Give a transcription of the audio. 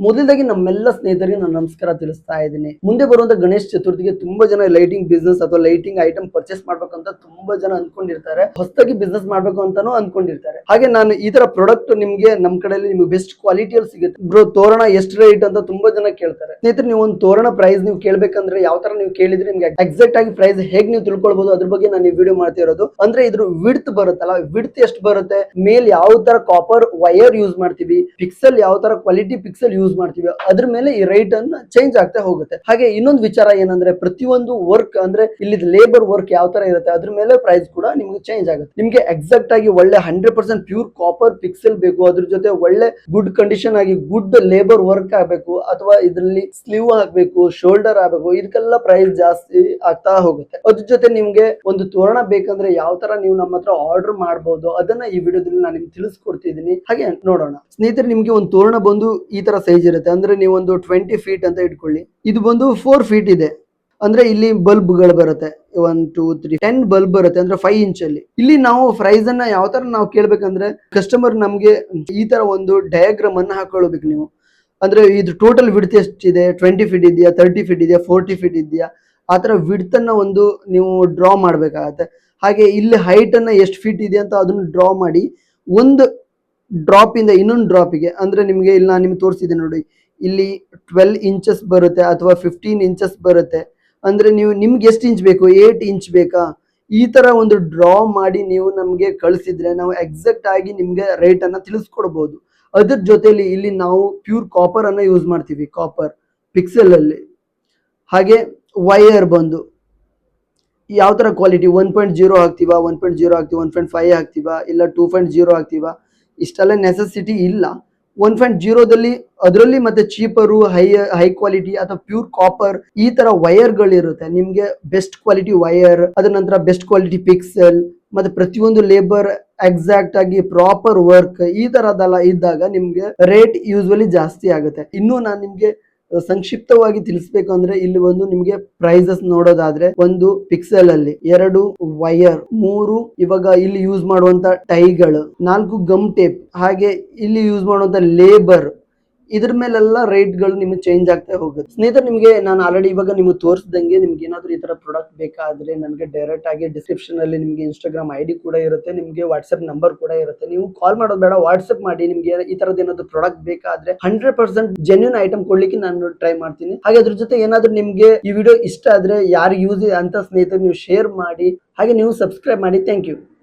ಮೊದಲದಾಗಿ ನಮ್ಮೆಲ್ಲ ಸ್ನೇಹಿತರಿಗೆ ನಾನು ನಮಸ್ಕಾರ ತಿಳಿಸ್ತಾ ಇದ್ದೀನಿ. ಮುಂದೆ ಬರುವಂತ ಗಣೇಶ ಚತುರ್ಥಿಗೆ ತುಂಬಾ ಜನ ಲೈಟಿಂಗ್ ಬಿಸ್ನೆಸ್ ಅಥವಾ ಲೈಟಿಂಗ್ ಐಟಮ್ ಪರ್ಚೇಸ್ ಮಾಡ್ಬೇಕಂತ ತುಂಬಾ ಜನ ಅನ್ಕೊಂಡಿರ್ತಾರೆ. ಹೊಸದಾಗಿ ಬಿಸ್ನೆಸ್ ಮಾಡ್ಬೇಕು ಅಂತಾನು ಅನ್ಕೊಂಡಿರ್ತಾರೆ. ಹಾಗೆ ನಾನು ಈ ತರ ಪ್ರಾಡಕ್ಟ್ ನಿಮ್ಗೆ ನಮ್ ಕಡೆಯಲ್ಲಿ ನಿಮ್ಗೆ ಬೆಸ್ಟ್ ಕ್ವಾಲಿಟಿಯಲ್ಲಿ ಸಿಗುತ್ತೆ. ಬ್ರೋ ತೋರಣ ಎಷ್ಟು ರೇಟ್ ಅಂತ ತುಂಬಾ ಜನ ಕೇಳ್ತಾರೆ. ಸ್ನೇಹಿತರೆ, ನೀವು ಒಂದು ತೋರಣ ಪ್ರೈಸ್ ನೀವು ಕೇಳ್ಬೇಕಂದ್ರೆ ಯಾವ ತರ ನೀವು ಕೇಳಿದ್ರೆ ನಿಮ್ಗೆ ಎಕ್ಸಾಕ್ಟ್ ಆಗಿ ಪ್ರೈಸ್ ಹೇಗ್ ನೀವು ತಿಳ್ಕೊಳ್ಬಹುದು ಅದ್ರ ಬಗ್ಗೆ ನಾನು ಈ ವಿಡಿಯೋ ಮಾಡ್ತಾ ಇರೋದು. ಅಂದ್ರೆ ಇದ್ರ ವಿಡ್ತ್ ಬರುತ್ತಲ್ಲ, ವಿಡ್ತ್ ಎಷ್ಟು ಬರುತ್ತೆ, ಮೇಲ್ ಯಾವ ತರ ಕಾಪರ್ ವೈರ್ ಯೂಸ್ ಮಾಡ್ತೀವಿ, ಪಿಕ್ಸೆಲ್ ಯಾವ ತರ ಕ್ವಾಲಿಟಿ ಪಿಕ್ಸೆಲ್ ಯೂಸ್ ಮಾಡ್ತೀವಿ, ಅದ್ರ ಮೇಲೆ ಈ ರೈಟ್ ಅನ್ನ ಚೇಂಜ್ ಆಗ್ತಾ ಹೋಗುತ್ತೆ. ಹಾಗೆ ಇನ್ನೊಂದು ವಿಚಾರ ಏನಂದ್ರೆ ಪ್ರತಿಯೊಂದು ವರ್ಕ್ ಅಂದ್ರೆ ಇಲ್ಲಿ ಲೇಬರ್ ವರ್ಕ್ ಯಾವ ತರ ಇರುತ್ತೆ ಅದ್ರ ಮೇಲೆ ಪ್ರೈಸ್ ಕೂಡ ನಿಮ್ಗೆ ಚೇಂಜ್ ಆಗುತ್ತೆ. ನಿಮ್ಗೆ ಎಕ್ಸಾಕ್ಟ್ ಆಗಿ ಒಳ್ಳೆ 100% ಪ್ಯೂರ್ ಕಾಪರ್ ಪಿಕ್ಸೆಲ್ ಬೇಕು, ಅದ್ರ ಜೊತೆ ಒಳ್ಳೆ ಗುಡ್ ಕಂಡೀಷನ್ ಆಗಿ ಗುಡ್ ಲೇಬರ್ ವರ್ಕ್ ಆಗಬೇಕು, ಅಥವಾ ಇದರಲ್ಲಿ ಸ್ಲೀವ್ ಹಾಕ್ಬೇಕು, ಶೋಲ್ಡರ್ ಆಗಬೇಕು, ಇದಕ್ಕೆಲ್ಲ ಪ್ರೈಸ್ ಜಾಸ್ತಿ ಆಗ್ತಾ ಹೋಗುತ್ತೆ. ಅದ್ರ ಜೊತೆ ನಿಮ್ಗೆ ಒಂದು ತೋರಣ ಬೇಕಂದ್ರೆ ಯಾವ ತರ ನೀವು ನಮ್ಮ ಹತ್ರ ಆರ್ಡರ್ ಮಾಡಬಹುದು ಅದನ್ನ ಈ ವಿಡಿಯೋದಲ್ಲಿ ನಾನು ನಿಮ್ಗೆ ತಿಳಿಸ್ಕೊಡ್ತಿದ್ದೀನಿ. ಹಾಗೆ ನೋಡೋಣ ಸ್ನೇಹಿತರೆ, ನಿಮ್ಗೆ ಒಂದು ತೋರಣ ಬಂದು ಈ ತರ ಸೈಜ್ ಇರುತ್ತೆ. ಅಂದ್ರೆ ನೀವು ಒಂದು 20 ಫೀಟ್ ಅಂತ ಇಟ್ಕೊಳ್ಳಿ, ಇದು ಬಂದು 4 ಫೀಟ್ ಇದೆ. ಅಂದ್ರೆ ಇಲ್ಲಿ ಬಲ್ಬ್ ಗಳು ಬರುತ್ತೆ 1 2 3 10 ಬಲ್ಬ್ ಬರುತ್ತೆ, ಅಂದ್ರೆ 5 ಇಂಚ್ ಅಲ್ಲಿ. ಇಲ್ಲಿ ನಾವು ಪ್ರೈಸ್ ಅನ್ನ ಯಾವ ತರ ನಾವು ಕೇಳ್ಬೇಕಂದ್ರೆ ಕಸ್ಟಮರ್ ನಮ್ಗೆ ಈ ತರ ಒಂದು ಡಯಾಗ್ರಾಮ್ ಅನ್ನ ಹಾಕೊಳ್ಬೇಕು ನೀವು. ಅಂದ್ರೆ ಇದು ಟೋಟಲ್ ವಿಡ್ತ್ ಎಷ್ಟಿದೆ, 20 ಫೀಟ್ ಇದೆಯಾ, 30 ಫೀಟ್ ಇದೆಯಾ, 40 ಫೀಟ್ ಇದೆಯಾ, ಆ ತರ ವಿಡ್ತ್ ಅನ್ನ ಒಂದು ನೀವು ಡ್ರಾ ಮಾಡ್ಬೇಕಾಗತ್ತೆ. ಹಾಗೆ ಇಲ್ಲಿ ಹೈಟ್ ಅನ್ನ ಎಷ್ಟು ಫೀಟ್ ಇದೆ ಅಂತ ಅದನ್ನ ಡ್ರಾ ಮಾಡಿ ಒಂದು ಡ್ರಾಪ್ ಇಂದ ಇನ್ನೊಂದು ಡ್ರಾಪಿಗೆ, ಅಂದ್ರೆ ನಿಮ್ಗೆ ಇಲ್ಲಿ ನಾನು ನಿಮ್ಗೆ ತೋರಿಸಿದೆ ನೋಡಿ, ಇಲ್ಲಿ 12 ಇಂಚಸ್ ಬರುತ್ತೆ ಅಥವಾ 15 ಇಂಚಸ್ ಬರುತ್ತೆ. ಅಂದ್ರೆ ನೀವು ನಿಮ್ಗೆ ಎಷ್ಟು ಇಂಚ್ ಬೇಕು, 8 ಇಂಚ್ ಬೇಕಾ, ಈ ತರ ಒಂದು ಡ್ರಾ ಮಾಡಿ ನೀವು ನಮ್ಗೆ ಕಳಿಸಿದ್ರೆ ನಾವು ಎಕ್ಸಾಕ್ಟ್ ಆಗಿ ನಿಮ್ಗೆ ರೇಟ್ ಅನ್ನ ತಿಳಿಸ್ಕೊಡ್ಬಹುದು. ಅದ್ರ ಜೊತೆಲಿ ಇಲ್ಲಿ ನಾವು ಪ್ಯೂರ್ ಕಾಪರ್ ಅನ್ನ ಯೂಸ್ ಮಾಡ್ತೀವಿ, ಕಾಪರ್ ಪಿಕ್ಸೆಲ್ ಅಲ್ಲಿ. ಹಾಗೆ ವೈರ್ ಬಂದು ಯಾವ ತರ ಕ್ವಾಲಿಟಿ 1.0 ಹಾಕ್ತೀವಾ, 1.0 ಹಾಕ್ತೀವಿ, 1.5 ಹಾಕ್ತೀವಾ, ಇಲ್ಲ 2.0 ಹಾಕ್ತೀವಾ, ಇಷ್ಟೆಲ್ಲ ನೆಸೆಸಿಟಿ ಇಲ್ಲ. 1.0ದಲ್ಲಿ ಅದರಲ್ಲಿ ಮತ್ತೆ ಚೀಪರು, ಹೈ ಕ್ವಾಲಿಟಿ ಅಥವಾ ಪ್ಯೂರ್ ಕಾಪರ್ ಈ ತರ ವೈರ್ ಗಳಿರುತ್ತೆ. ನಿಮ್ಗೆ ಬೆಸ್ಟ್ ಕ್ವಾಲಿಟಿ ವೈರ್, ಅದರ ನಂತರ ಬೆಸ್ಟ್ ಕ್ವಾಲಿಟಿ ಪಿಕ್ಸೆಲ್, ಮತ್ತೆ ಪ್ರತಿಯೊಂದು ಲೇಬರ್ ಎಕ್ಸಾಕ್ಟ್ ಆಗಿ ಪ್ರಾಪರ್ ವರ್ಕ್ ಈ ತರದೆಲ್ಲ ಇದ್ದಾಗ ನಿಮ್ಗೆ ರೇಟ್ ಯೂಸ್ವಲಿ ಜಾಸ್ತಿ ಆಗುತ್ತೆ. ಇನ್ನು ನಾನು ನಿಮ್ಗೆ ಸಂಕ್ಷಿಪ್ತವಾಗಿ ತಿಳಿಸ್ಬೇಕು ಅಂದ್ರೆ ಇಲ್ಲಿ ಒಂದು ನಿಮ್ಗೆ ಪ್ರೈಸಸ್ ನೋಡೋದಾದ್ರೆ, ಒಂದು ಪಿಕ್ಸೆಲ್ ಅಲ್ಲಿ 2 ವೈರ್, 3 ಇವಾಗ ಇಲ್ಲಿ ಯೂಸ್ ಮಾಡುವಂತ ಟೈಗಳು, 4 ಗಮ್ ಟೇಪ್, ಹಾಗೆ ಇಲ್ಲಿ ಯೂಸ್ ಮಾಡುವಂತ ಲೇಬರ್, ಇದ್ರ ಮೇಲೆಲ್ಲ ರೇಟ್ ಗಳು ನಿಮ್ಗೆ ಚೇಂಜ್ ಆಗ್ತಾ ಹೋಗುತ್ತೆ. ಸ್ನೇಹಿತರೆ, ನಿಮ್ಗೆ ನಾನು ಆಲ್ರೆಡಿ ಇವಾಗ ನಿಮ್ಗೆ ತೋರಿಸ್ದಂಗೆ ನಿಮ್ಗೆ ಏನಾದ್ರು ಈ ತರ ಪ್ರಾಡಕ್ಟ್ ಬೇಕಾದ್ರೆ ನನಗೆ ಡೈರೆಕ್ಟ್ ಆಗಿ ಡಿಸ್ಕ್ರಿಪ್ಷನ್ ಅಲ್ಲಿ ನಿಮ್ಗೆ ಇನ್ಸ್ಟಾಗ್ರಾಮ್ ಐಡಿ ಕೂಡ ಇರುತ್ತೆ, ನಿಮ್ಗೆ ವಾಟ್ಸ್ಆಪ್ ನಂಬರ್ ಕೂಡ ಇರುತ್ತೆ. ನೀವು ಕಾಲ್ ಮಾಡೋದು ಬೇಡ, ವಾಟ್ಸ್ಆಪ್ ಮಾಡಿ. ನಿಮ್ಗೆ ಈ ತರದ್ ಏನಾದ್ರು ಪ್ರಾಡಕ್ಟ್ ಬೇಕಾದ್ರೆ 100% ಜೆನ್ಯೂನ್ ಐಟಮ್ ಕೊಡ್ಲಿಕ್ಕೆ ನಾನು ಟ್ರೈ ಮಾಡ್ತೀನಿ. ಹಾಗೆ ಅದ್ರ ಜೊತೆ ಏನಾದ್ರು ನಿಮ್ಗೆ ಈ ವಿಡಿಯೋ ಇಷ್ಟ ಆದ್ರೆ ಯಾರು ಯೂಸ್ ಅಂತ ಸ್ನೇಹಿತರು ನೀವು ಶೇರ್ ಮಾಡಿ, ಹಾಗೆ ನೀವು ಸಬ್ಸ್ಕ್ರೈಬ್ ಮಾಡಿ. Thank you.